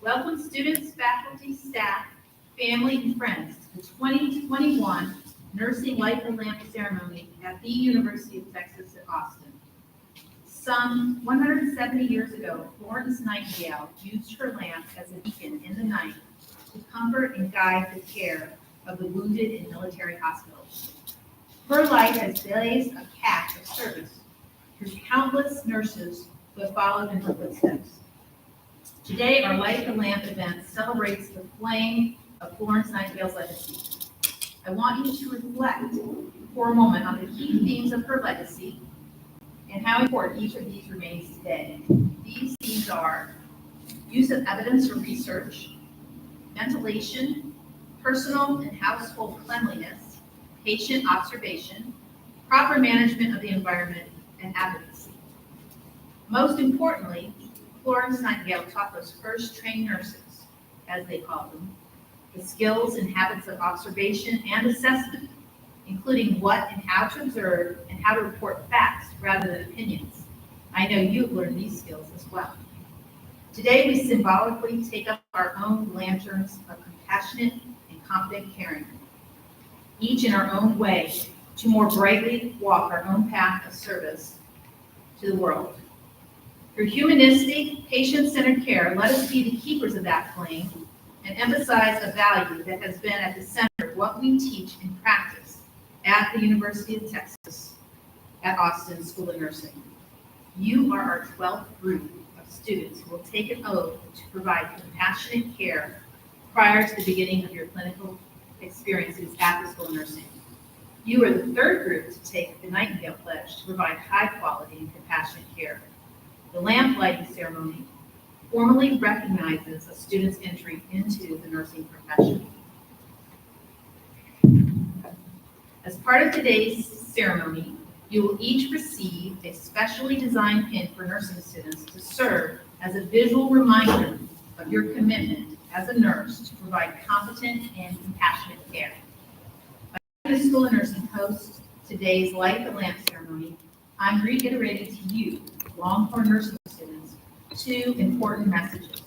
Welcome students, faculty, staff, family, and friends to the 2021 Nursing Light the Lamp ceremony at the University of Texas at Austin. Some 170 years ago, Florence Nightingale used her lamp as a beacon in the night to comfort and guide the care of the wounded in military hospitals. Her light has blazed a path of service through countless nurses who have followed in her footsteps. Today, our Light the Lamp event celebrates the flame of Florence Nightingale's legacy. I want you to reflect for a moment on the key themes of her legacy and how important each of these remains today. These themes are use of evidence for research, ventilation, personal and household cleanliness, patient observation, proper management of the environment, and advocacy. Most importantly, Florence Nightingale taught those first trained nurses, as they call them, the skills and habits of observation and assessment, including what and how to observe and how to report facts rather than opinions. I know you've learned these skills as well. Today, we symbolically take up our own lanterns of compassionate and confident caring, each in our own way, to more brightly walk our own path of service to the world. Through humanistic, patient-centered care, let us be the keepers of that flame and emphasize a value that has been at the center of what we teach and practice at the University of Texas at Austin School of Nursing. You are our 12th group of students who will take an oath to provide compassionate care prior to the beginning of your clinical experiences at the School of Nursing. You are the third group to take the Nightingale Pledge to provide high quality and compassionate care. The lamp lighting ceremony formally recognizes a student's entry into the nursing profession. As part of today's ceremony, you will each receive a specially designed pin for nursing students to serve as a visual reminder of your commitment as a nurse to provide competent and compassionate care. By the School of Nursing hosts today's Light the Lamp ceremony, I'm reiterating to you, Longhorn nursing students, two important messages.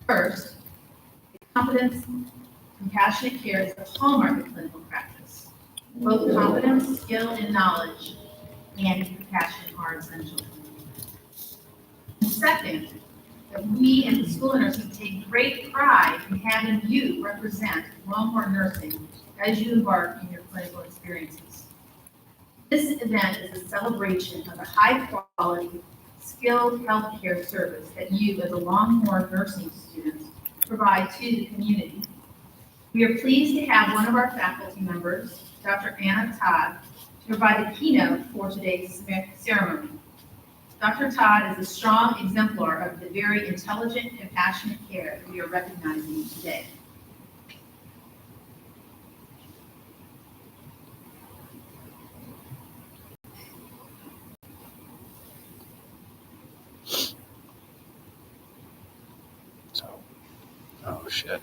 First, competence, compassionate care is the hallmark of clinical practice. Both competence, skill, and knowledge and compassion are essential. And second, that we at the School of Nursing take great pride in having you represent Longhorn Nursing as you embark in your clinical experiences. This event is a celebration of the high-quality, skilled healthcare service that you as a Longhorn nursing students provide to the community. We are pleased to have one of our faculty members, Dr. Anna Todd, to provide the keynote for today's ceremony. Dr. Todd is a strong exemplar of the very intelligent and passionate care we are recognizing today. Oh, shit.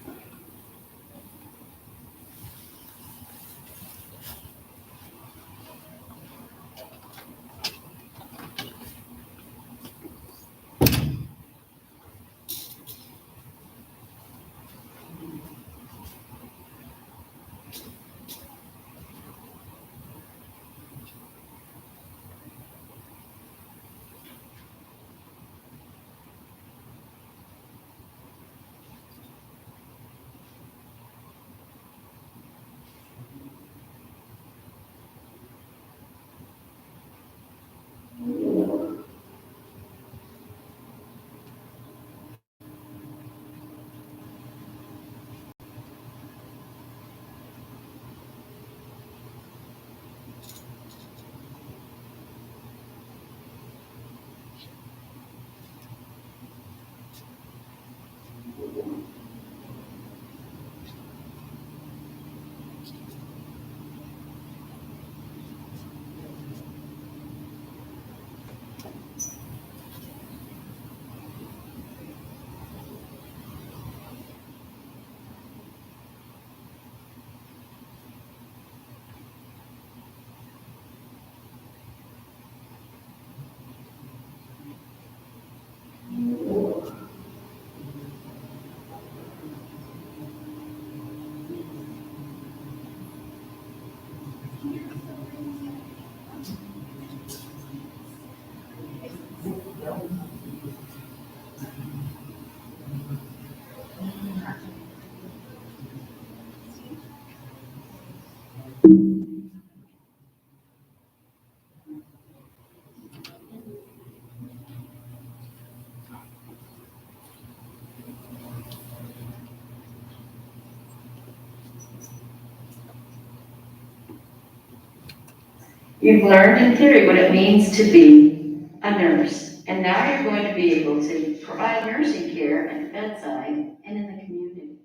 You've learned in theory what it means to be a nurse, and now you're going to be able to provide nursing care at the bedside and in the community.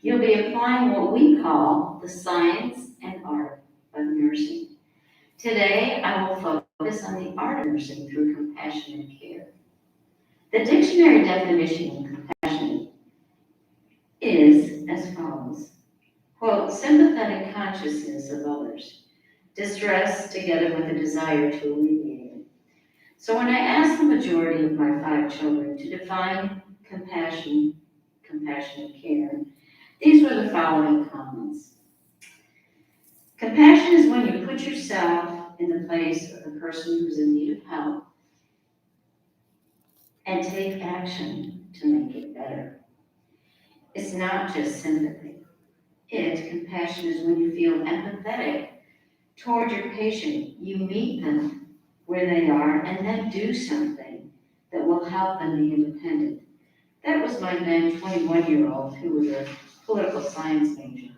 You'll be applying what we call the science and art of nursing. Today, I will focus on the art of nursing through compassionate care. The dictionary definition of compassion is as follows. Quote, sympathetic consciousness of others, distress together with a desire to alleviate it. So when I asked the majority of my 5 children to define compassionate care, these were the following comments. Compassion is when you put yourself in the place of the person who's in need of help and take action to make it better. It's not just sympathy. Compassion is when you feel empathetic toward your patient. You meet them where they are and then do something that will help them be independent. That was my then 21-year-old who was a political science major.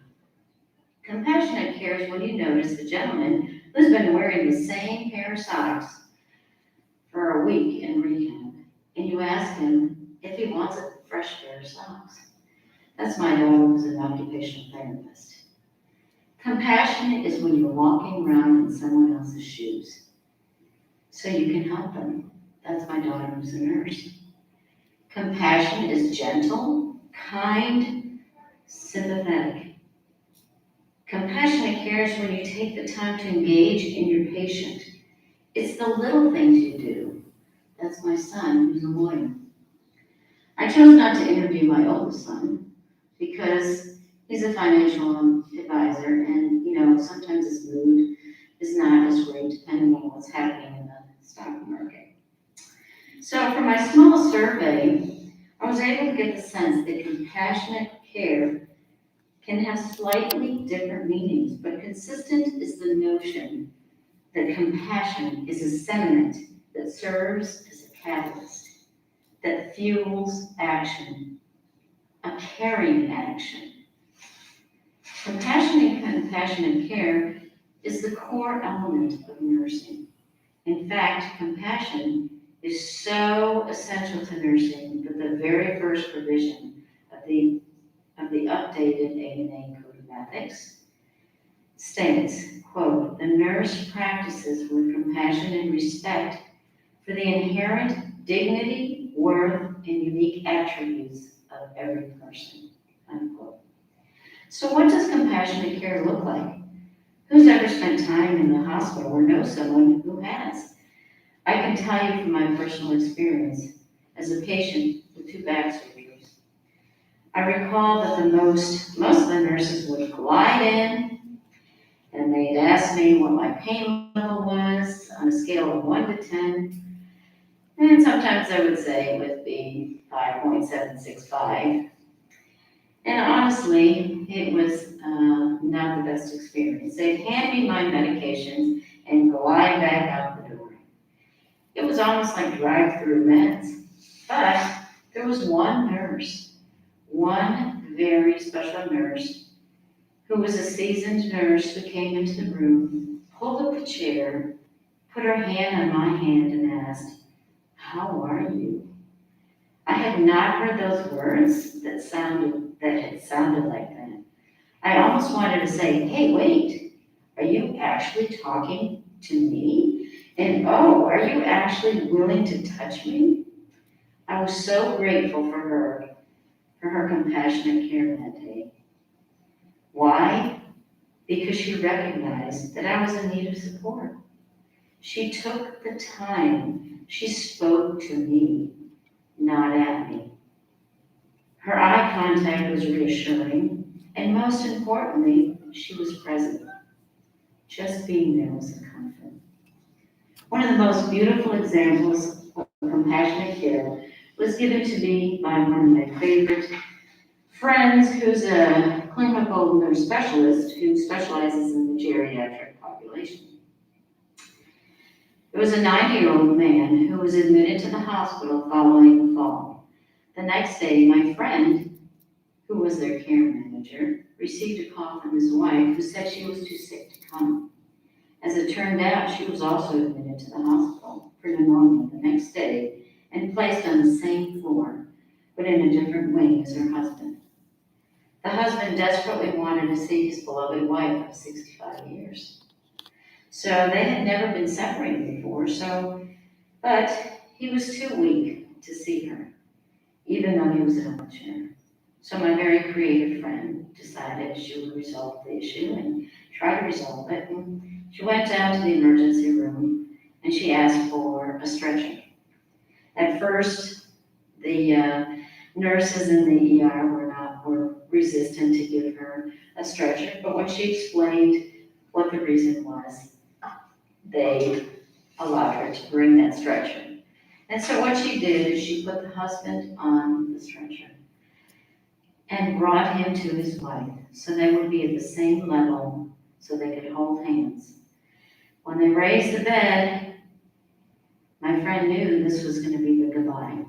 Compassionate care is when you notice the gentleman who's been wearing the same pair of socks for a week in rehab, and you ask him if he wants a fresh pair of socks. That's my daughter who's an occupational therapist. Compassion is when you're walking around in someone else's shoes, so you can help them. That's my daughter who's a nurse. Compassion is gentle, kind, sympathetic. Compassionate care is when you take the time to engage in your patient. It's the little things you do. That's my son, who's a lawyer. I chose not to interview my oldest son because he's a financial advisor, and sometimes his mood is not as great depending on what's happening in the stock market. So for my small survey, I was able to get the sense that compassionate care can have slightly different meanings, but consistent is the notion that compassion is a sentiment that serves as a catalyst, that fuels action, a caring action. Compassionate care is the core element of nursing. In fact, compassion is so essential to nursing that the very first provision of the updated ANA Code of Ethics states, quote, the nurse practices with compassion and respect for the inherent dignity, worth, and unique attributes of every person, unquote. So what does compassionate care look like? Who's ever spent time in the hospital or knows someone who has? I can tell you from my personal experience as a patient with 2 back surgeries. I recall that most of the nurses would glide in and they'd ask me what my pain level was on a scale of 1 to 10. And sometimes I would say it would be 5.765. And honestly, it was not the best experience. They'd hand me my medications and glide back out the door. It was almost like drive-through meds. But there was one nurse, one very special nurse, who was a seasoned nurse who came into the room, pulled up a chair, put her hand on my hand and asked, how are you? I had not heard those words that had sounded like that. I almost wanted to say, hey, wait, are you actually talking to me? And oh, are you actually willing to touch me? I was so grateful for her compassionate care that day. Why? Because she recognized that I was in need of support. She took the time. She spoke to me, not at me. Her eye contact was reassuring, and most importantly, she was present. Just being there was a comfort. One of the most beautiful examples of compassionate care was given to me by one of my favorite friends who's a clinical nurse specialist who specializes in the geriatric population. There was a 90-year-old man who was admitted to the hospital following the fall. The next day, my friend, who was their care manager, received a call from his wife who said she was too sick to come. As it turned out, she was also admitted to the hospital for pneumonia the next day and placed on the same floor, but in a different wing as her husband. The husband desperately wanted to see his beloved wife of 65 years. So they had never been separated before, but he was too weak to see her, even though he was in a wheelchair. So my very creative friend decided she would resolve the issue and try to resolve it. And she went down to the emergency room and she asked for a stretcher. At first, the nurses in the ER were resistant to give her a stretcher, but when she explained what the reason was, they allowed her to bring that stretcher. And so what she did is she put the husband on the stretcher and brought him to his wife so they would be at the same level so they could hold hands. When they raised the bed, my friend knew this was going to be the goodbye.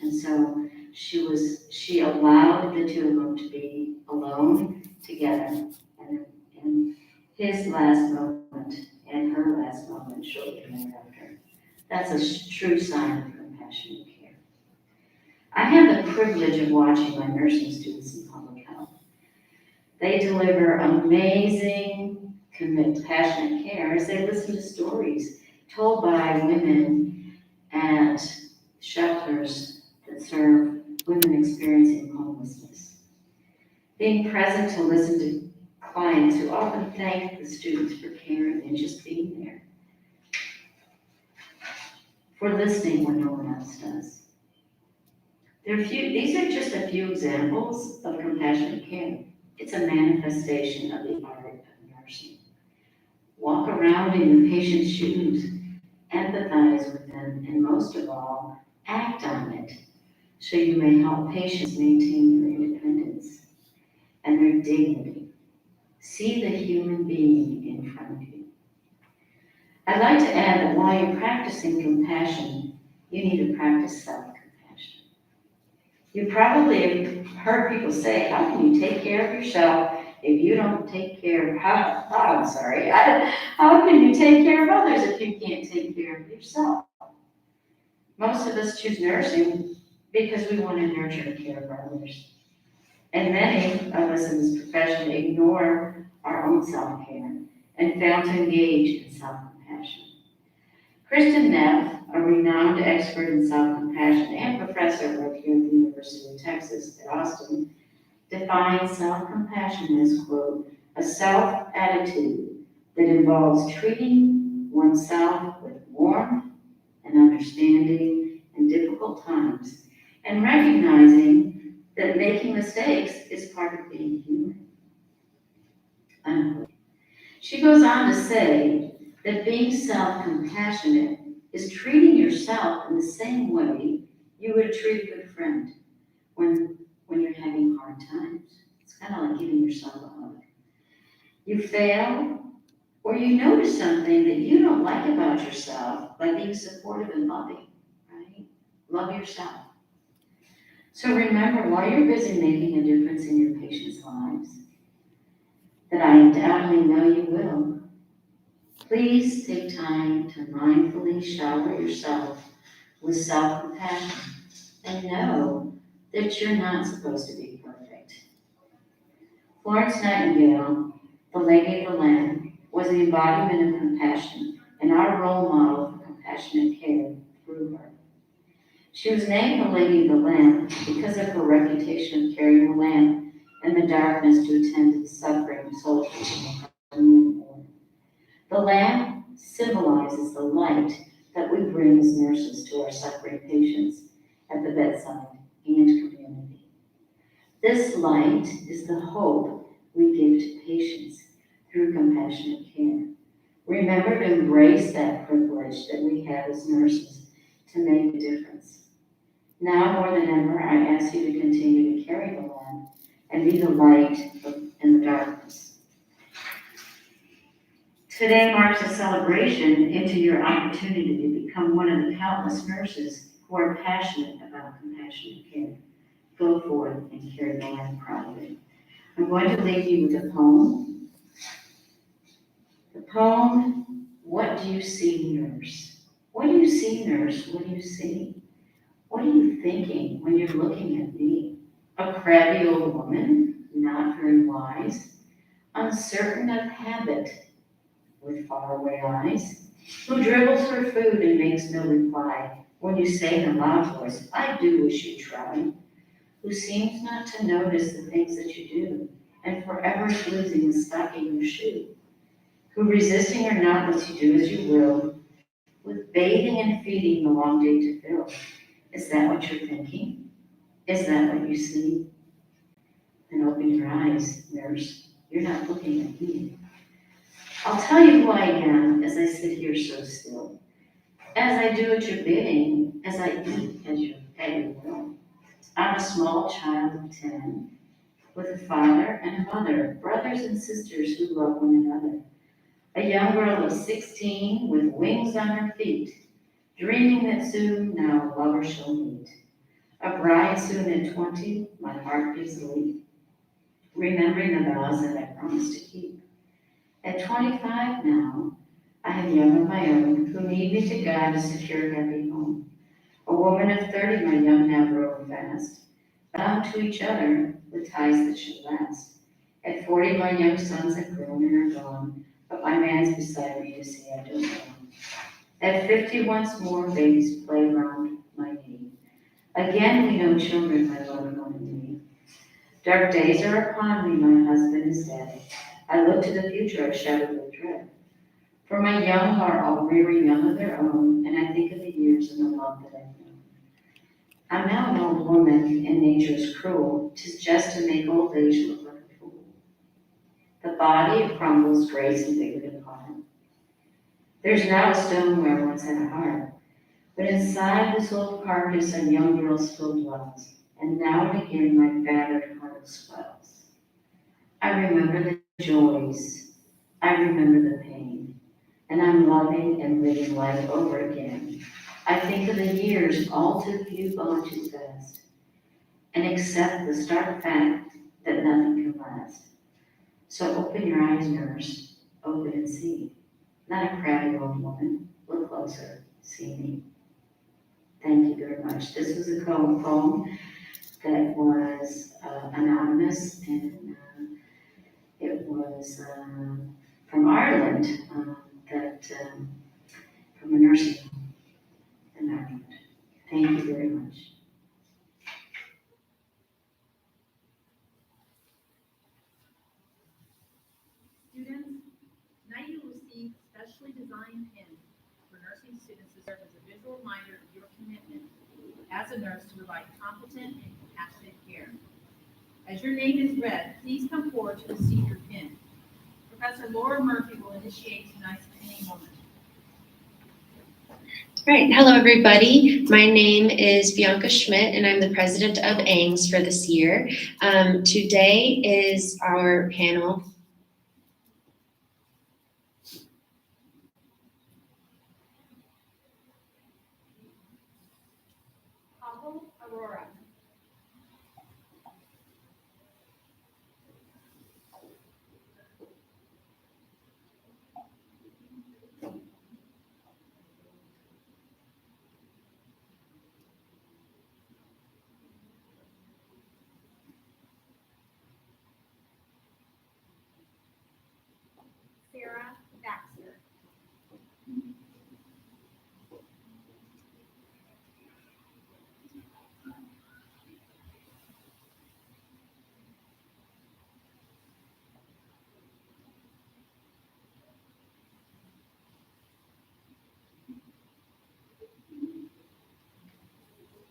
And so she allowed the two of them to be alone together and his last moment and her last moment shortly thereafter. That's a true sign of compassionate care. I have the privilege of watching my nursing students in public health. They deliver amazing, compassionate care as they listen to stories told by women at shelters that serve women experiencing homelessness. Being present to listen to clients who often thank the students for caring and just being there. For listening when no one else does. These are just a few examples of compassionate care. It's a manifestation of the art of nursing. Walk around in your patient's shoes, empathize with them, and most of all, act on it so you may help patients maintain their independence and their dignity. See the human being in front of you. I'd like to add that while you're practicing compassion, you need to practice self-compassion. You probably have heard people say, how can you take care of yourself if you don't take care of, how can you take care of others if you can't take care of yourself? Most of us choose nursing because we want to nurture and care for others. And many of us in this profession ignore our own self-care and fail to engage in self-compassion. Kristen Neff, a renowned expert in self-compassion and professor right here at the University of Texas at Austin, defines self-compassion as, quote, a self-attitude that involves treating oneself with warmth and understanding in difficult times and recognizing that making mistakes is part of being human. Unquote. She goes on to say that being self-compassionate is treating yourself in the same way you would treat a good friend when you're having hard times. It's kind of like giving yourself a hug. You fail, or you notice something that you don't like about yourself, like being supportive and loving, right? Love yourself. So remember, while you're busy making a difference in your patients' lives, that I undoubtedly know you will, please take time to mindfully shower yourself with self-compassion and know that you're not supposed to be perfect. Florence Nightingale, the Lady of the Land, was the embodiment of compassion and our role model for compassionate care through her. She was named the Lady of the Lamp because of her reputation of carrying a lamp in the darkness to attend to the suffering soldiers in the Crimean War. The lamp symbolizes the light that we bring as nurses to our suffering patients at the bedside and community. This light is the hope we give to patients through compassionate care. Remember to embrace that privilege that we have as nurses to make a difference. Now more than ever, I ask you to continue to carry the lamp and be the light in the darkness. Today marks a celebration into your opportunity to become one of the countless nurses who are passionate about compassionate care. Go forth and carry the lamp proudly. I'm going to leave you with a poem. The poem What do you see, nurse? What do you see, nurse? What do you see? What are you thinking when you're looking at me? A crabby old woman, not very wise, uncertain of habit, with faraway eyes, who dribbles her food and makes no reply when you say in a loud voice, I do wish you'd try, who seems not to notice the things that you do, and forever is losing the stocking in your shoe, who resisting or not lets you do as you will, with bathing and feeding the long day to fill. Is that what you're thinking? Is that what you see? Then open your eyes, nurse. You're not looking at me. I'll tell you who I am as I sit here so still, as I do at your bidding, as I eat at your will. I'm a small child of 10, with a father and a mother, brothers and sisters who love one another. A young girl of 16 with wings on her feet, dreaming that soon now a lover shall meet. A bride soon at 20, my heart gives leap, remembering the vows that I promised to keep. At 25 now, I have young of my own who need me to guide a secure, happy home. A woman of 30, my young now growing fast, bound to each other with ties that should last. At 40, my young sons have grown and are gone, but my man's beside me to see I don't know. At 50, once more, babies play round my knee. Again, we know children, my loved one and me. Dark days are upon me, my husband is dead. I look to the future, I shudder with dread. For my young are all rearing young of their own, and I think of the years and the love that I've known. I'm now an old woman, and nature is cruel. 'Tis just to make old age look like a fool. The body it crumbles, grace and vigor depart. There's now a stone where once had a heart, but inside this old carcass a young girl still dwells, and now and again my battered heart swells. I remember the joys, I remember the pain, and I'm loving and living life over again. I think of the years all too few gone too fast, and accept the stark fact that nothing can last. So open your eyes, nurse, open and see. Not a crabby old woman, look closer, see me. Thank you very much. This was a poem that was anonymous, and it was from Ireland, from a nursing home in Ireland. Thank you very much. Students, tonight you will receive a specially designed pin for nursing students to serve as a visual reminder of your commitment as a nurse to provide competent and compassionate care. As your name is read, please come forward to receive your pin. Professor Laura Murphy will initiate tonight's pinning moment. All right, hello everybody. My name is Bianca Schmidt and I'm the president of AIMS for this year. Today is our panel. Pavel Aurora. Sarah Baxter.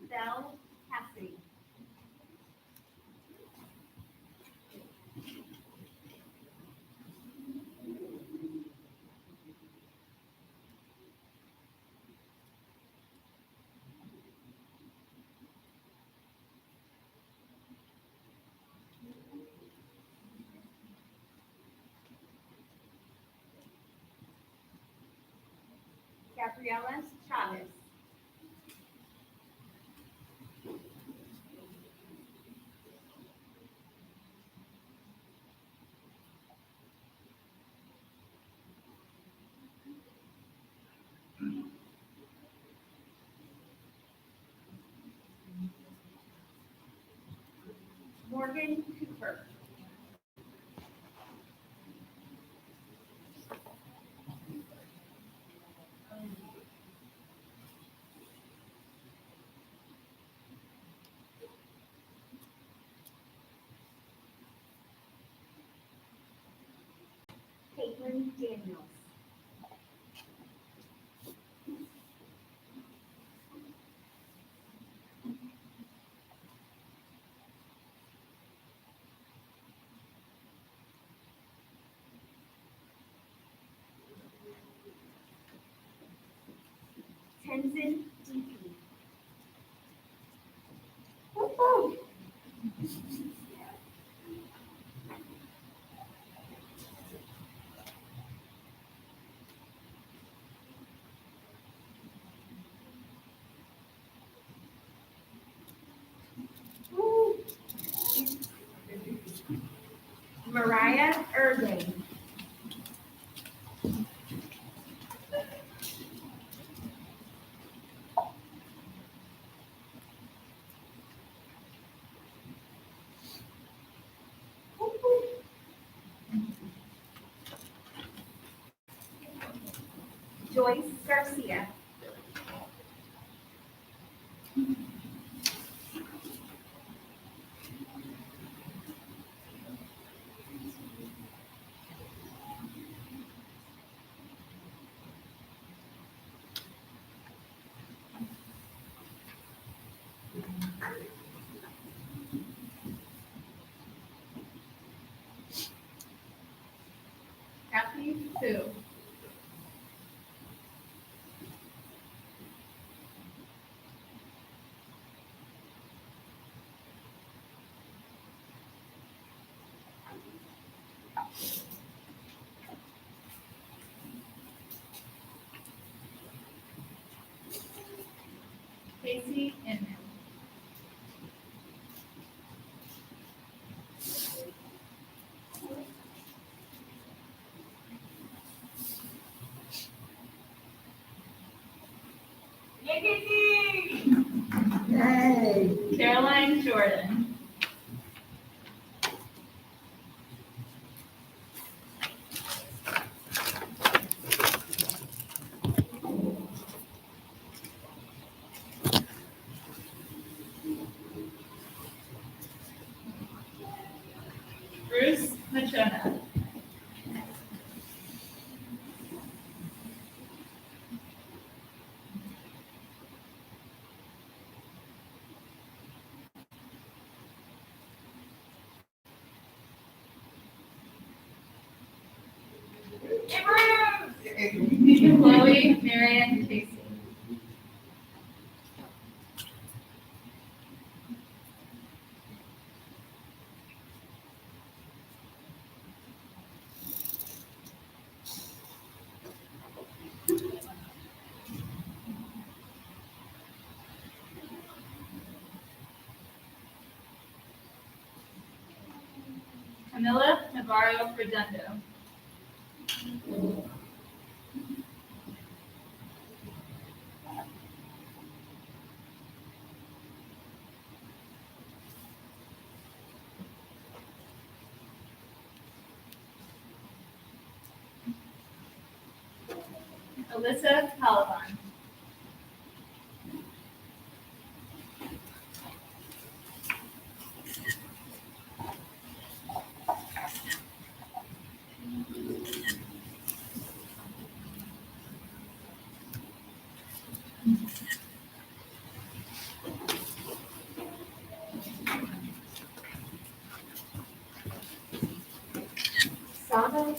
Belle Cassidy. Gabriela Chavez. Morgan Cooper. Caitlin Daniels. Tenzin DP. Mariah Irving. Joyce Garcia. Kathy Sue. Casey Inman. Caroline Jordan. Bruce Machona. Chloe Marion Casey. Camilla Navarro Redondo. Alyssa Palavan. Saba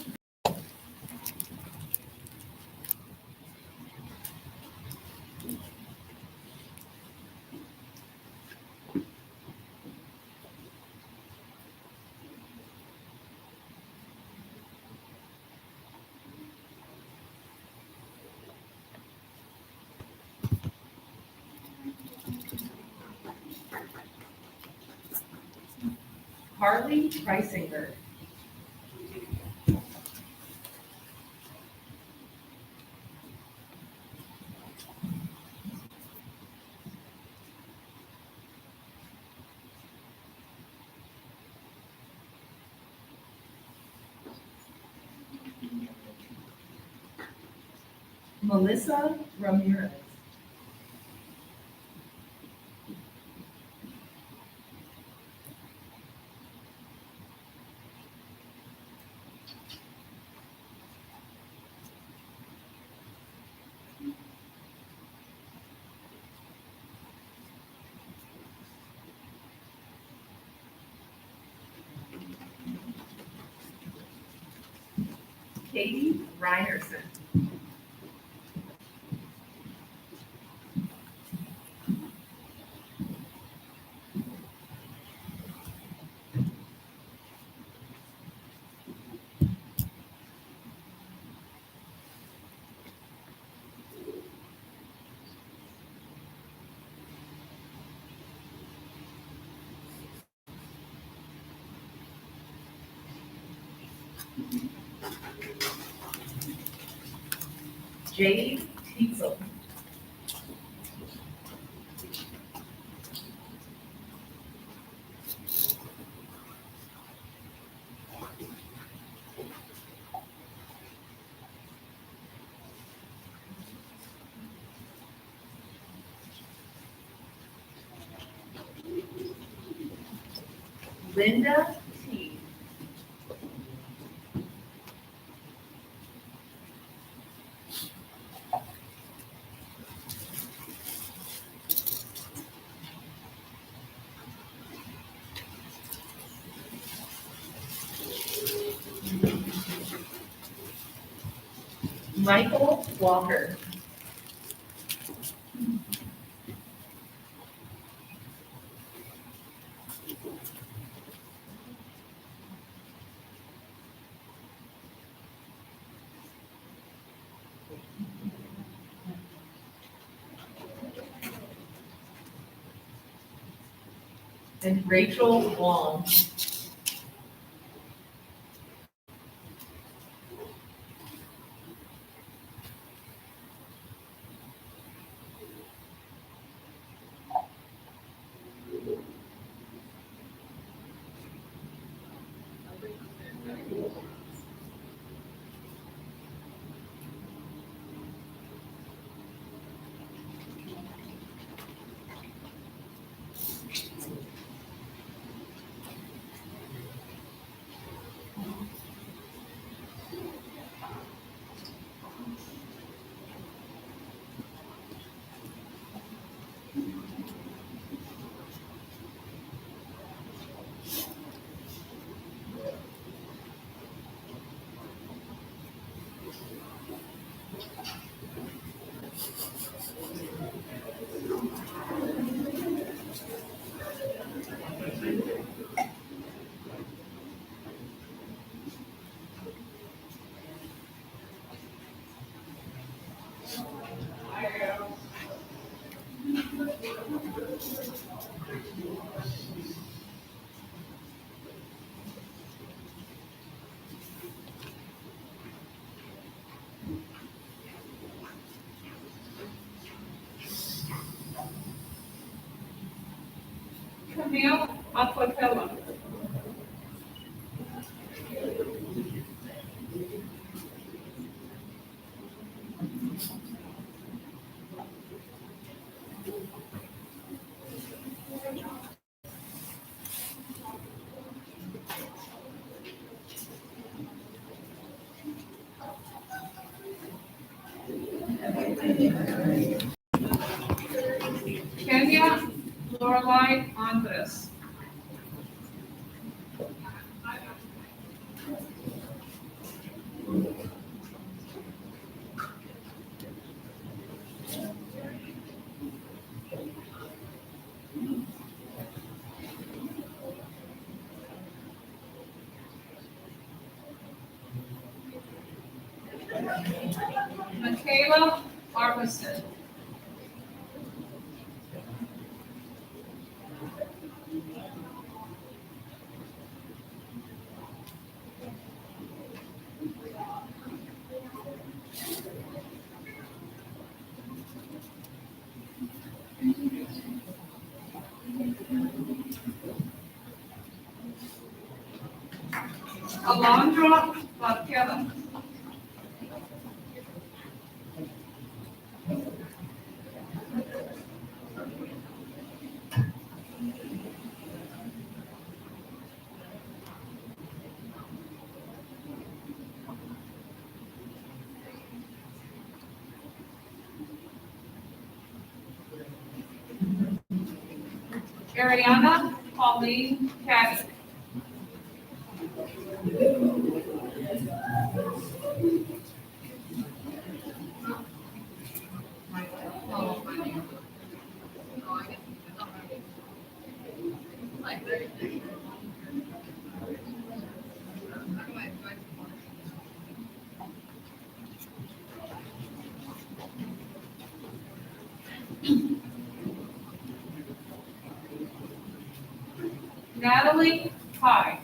Harley Reisinger. Melissa Ramirez. Katie Reinerson. Jade Teasel. Linda T. Michael Walker. And Rachel Wong. Camille Aquatella. Kenya Lorelai Andres. Michaela Arbison. Alondra Vaquera. Ariana Pauline Caddy. Natalie Pye.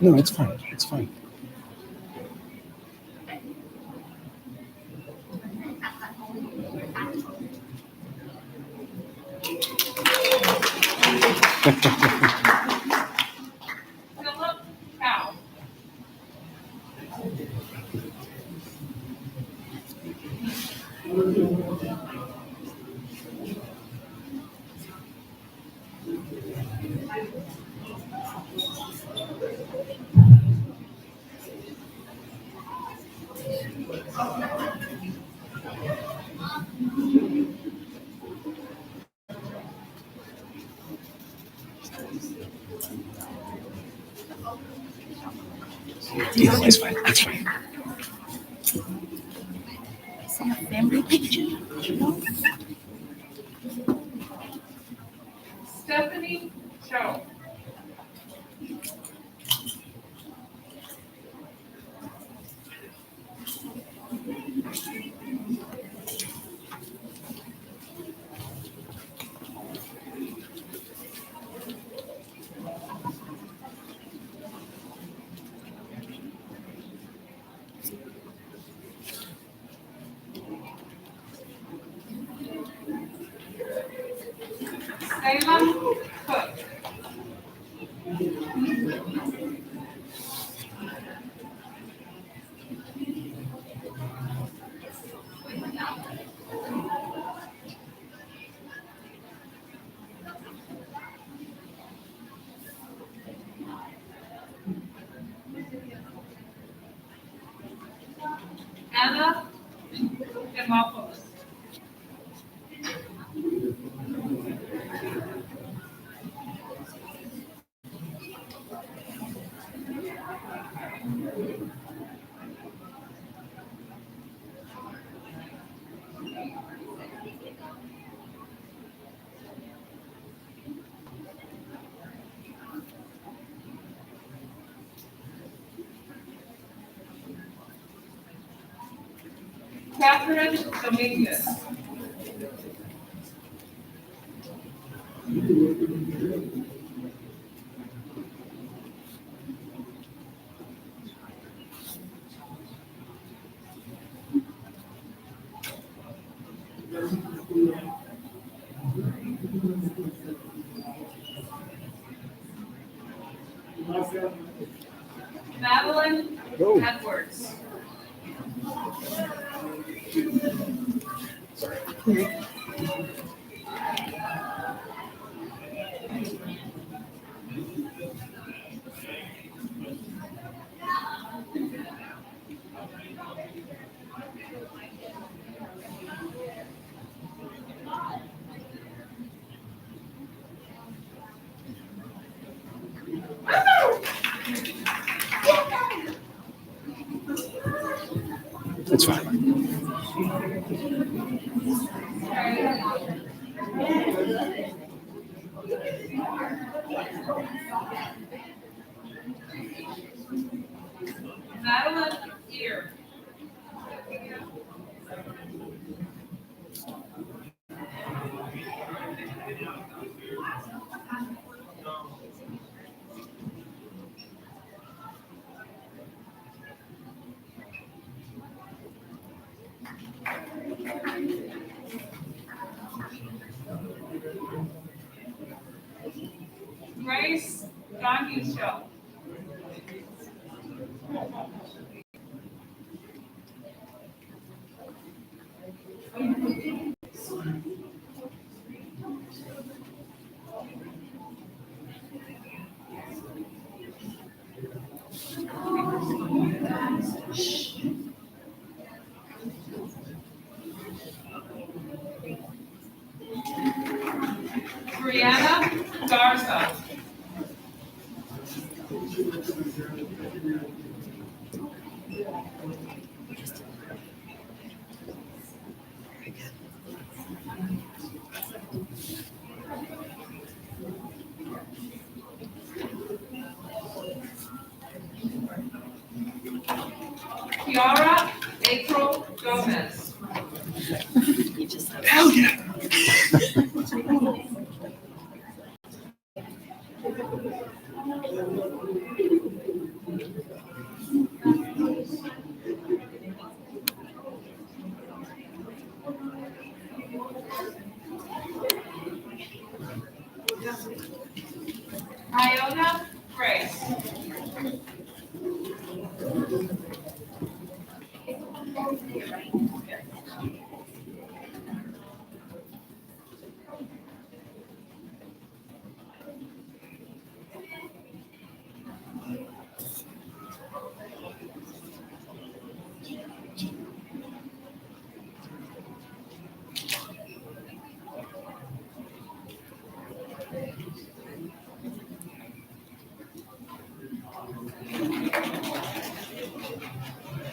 No, it's fine. It's fine. Philip Cow. Yeah, it's fine. It's fine. Stephanie Cho. Salem Cook. Anna Demopoulos. Catherine Dominguez. Madeline Go. Edwards. It's fine. Madeline Ear. Grace Donushel. Brianna Garza. Kiara April Gomez. Hell yeah. Iona Grace.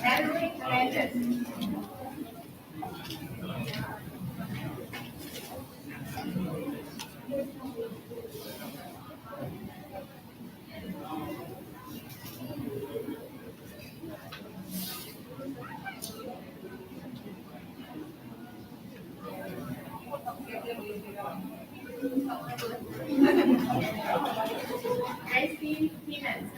Natalie Hernandez. Gracie Stevens.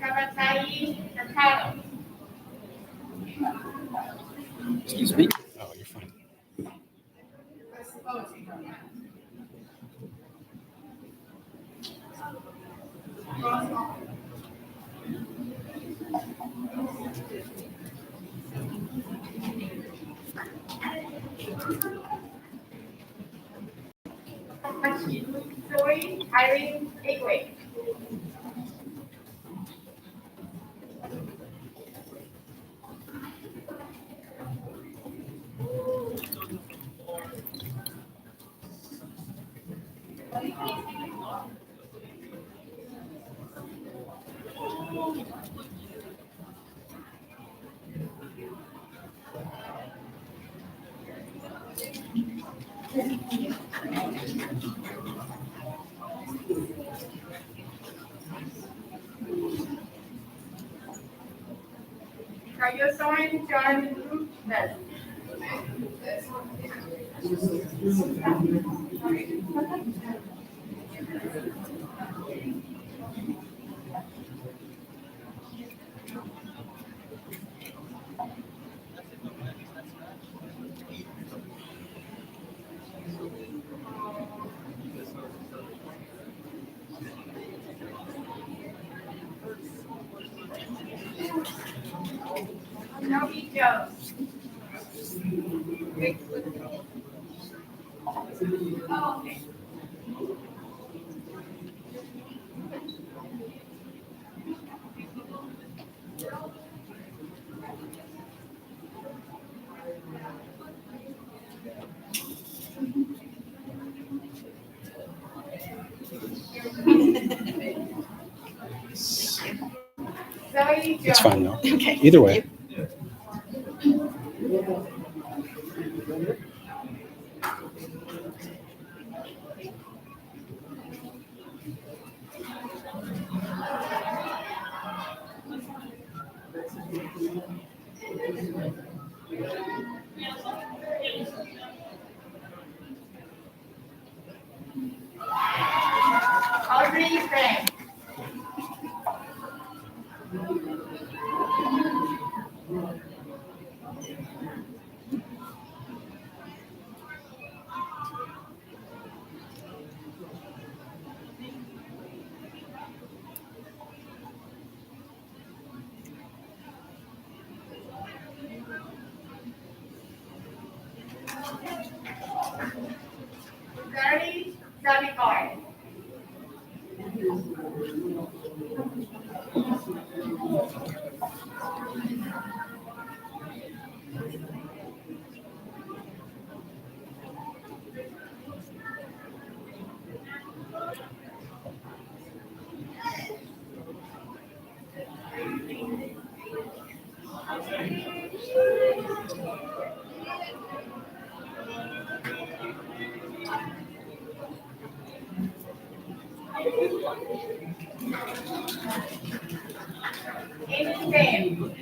Karatai Mercado. Excuse me. Oh, you're fine. Zoe Irene Igwe. Kayosoin John Lucas. Toby Jones. Zoe It's Jones. fine though. Either way. Audrey Frank. Gary Zavikar. Amy Graham.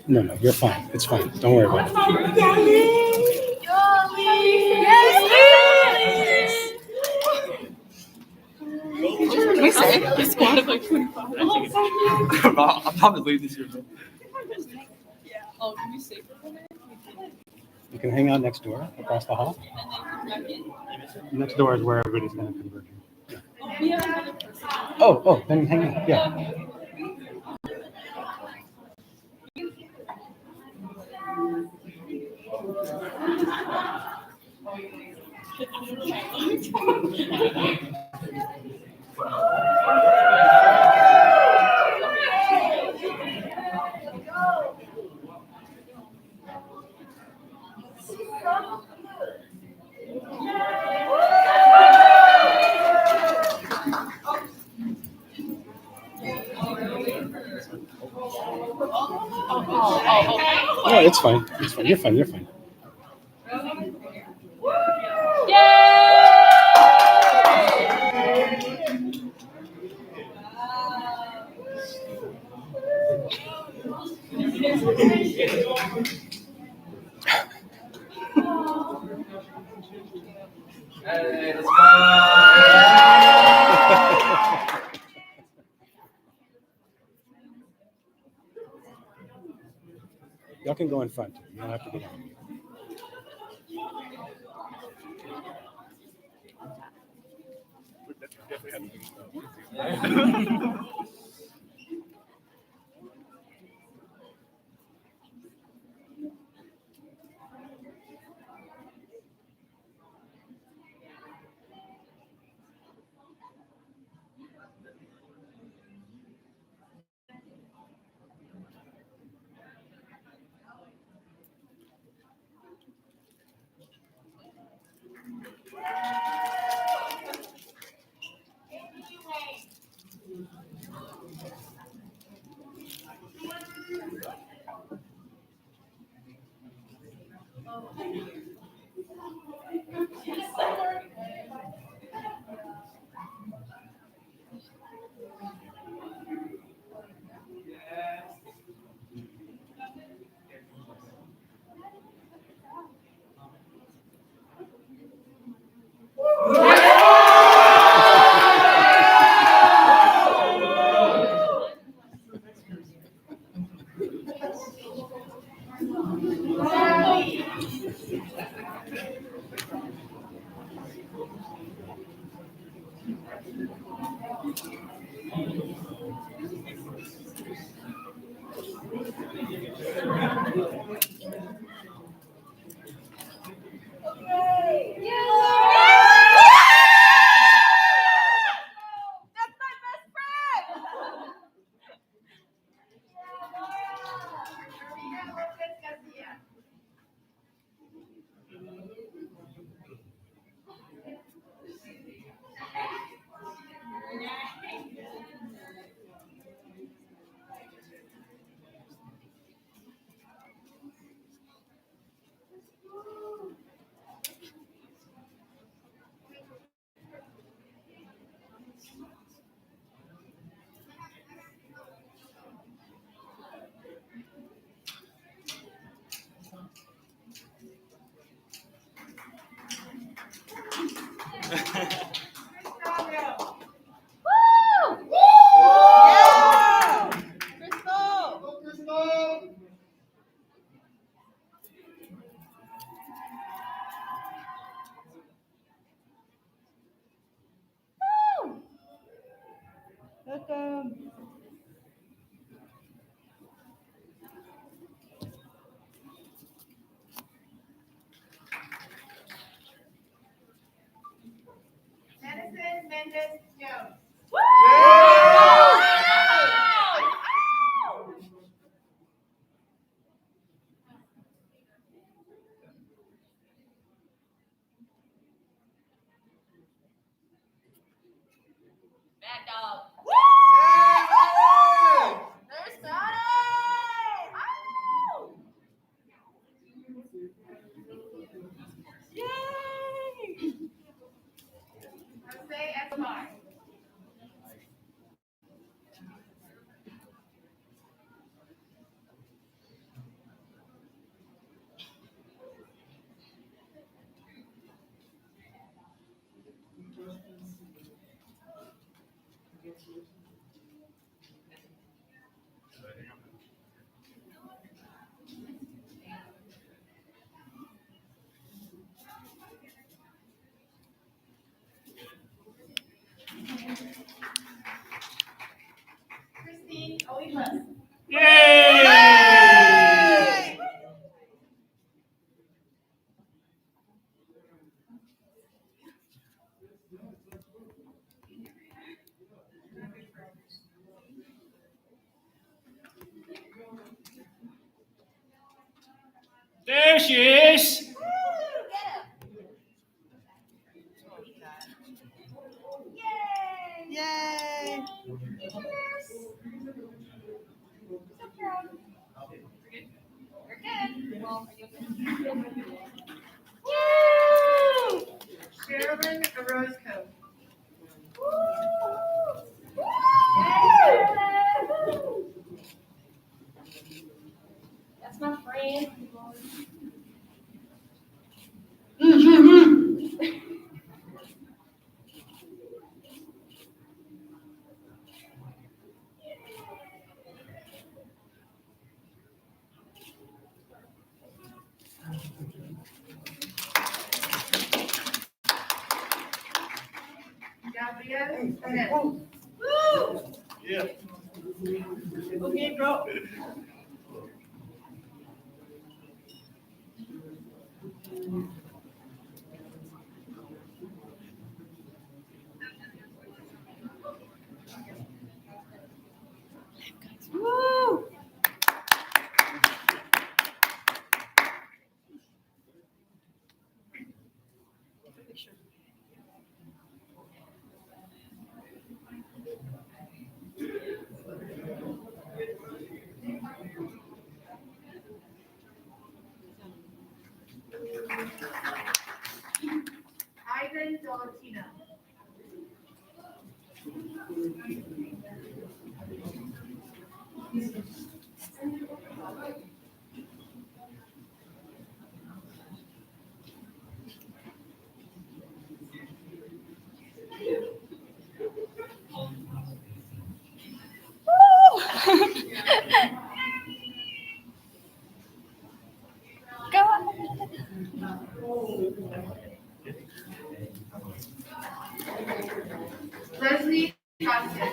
No, you're fine. It's fine. Don't worry about it. Can we say? A squad of like 25. I'll probably leave this year. Yeah. Oh, can we say for a minute? You can hang out next door, across the hall. And then come back in. Next door is where everybody's going to converge. Yeah. We have another person. Oh, then hang out. Yeah. Oh, it's fine. It's fine. You're fine. You're fine. Hey, let's go. Y'all can go in front. You don't have to get on. Candace Jones. Bad dog. There's Donna. Jose Escobar. Christine Olivas. There she is. Yay! Sherilyn Orozco. That's my friend. Gabrielle Perez. Yeah. Okay, bro. Ivan Dolantino. Leslie Costa.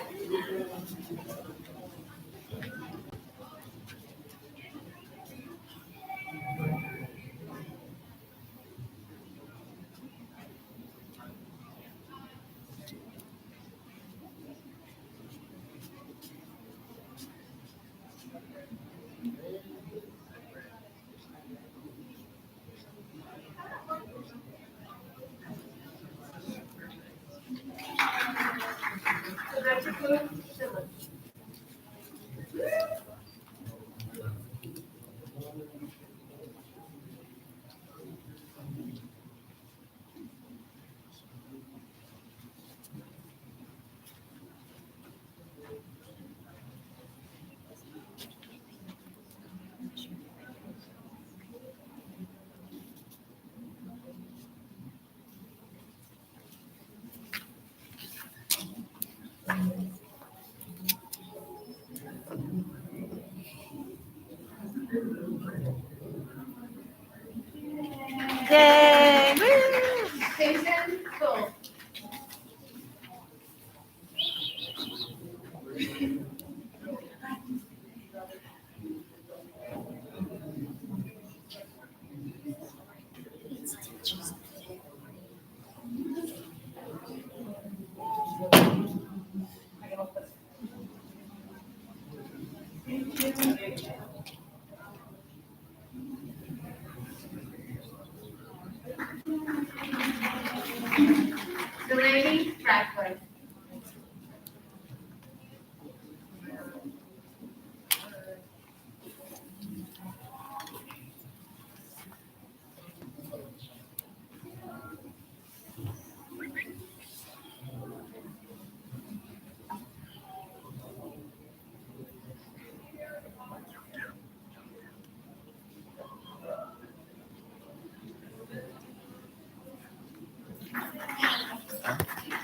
Delaney Radcliffe.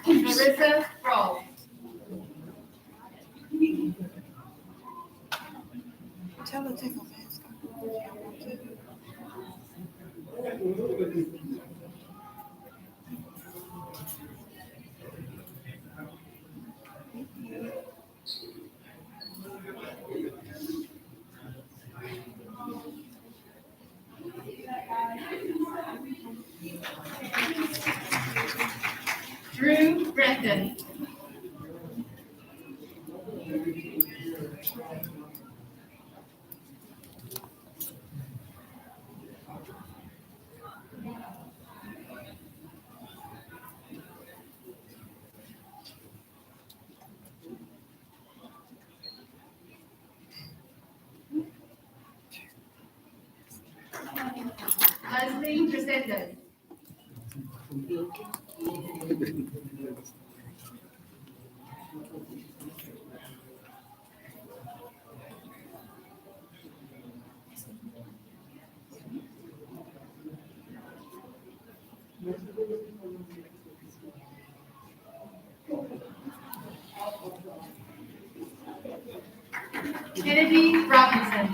Marissa Kroll. Tell her to take her mask Drew Renton. Leslie Resendez. Kennedy Robinson.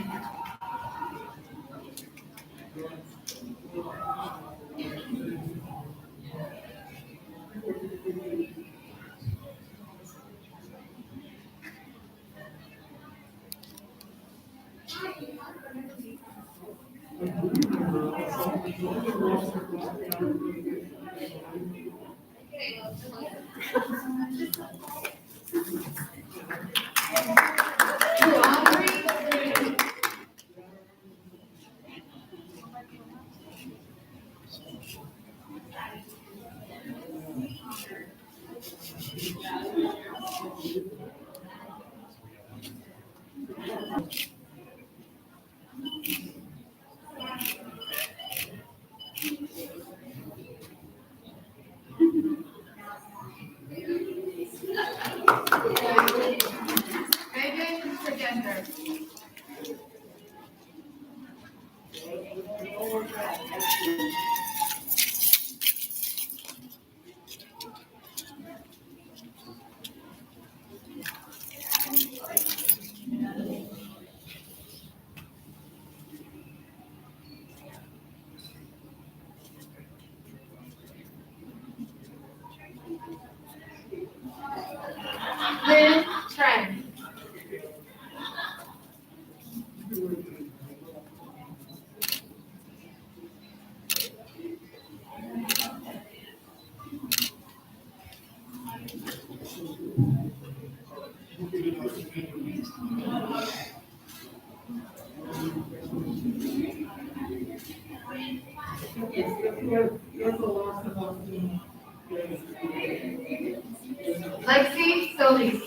Aubrey Blue. Megan Segender. Lynn Trent. Lexi Solis.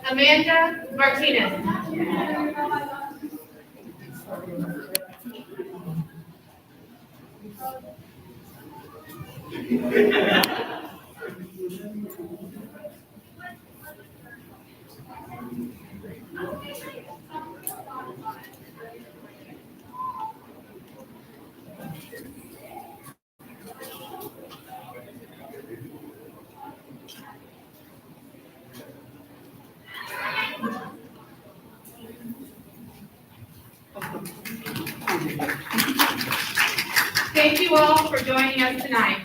Amanda Martinez. Thank you all for joining us tonight.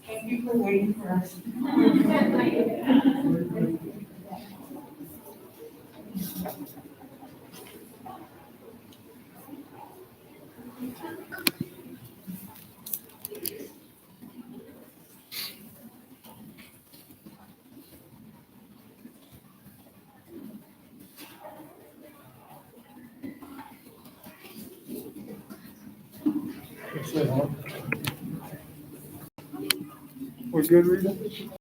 Thank you for waiting for us. We're good, Rita?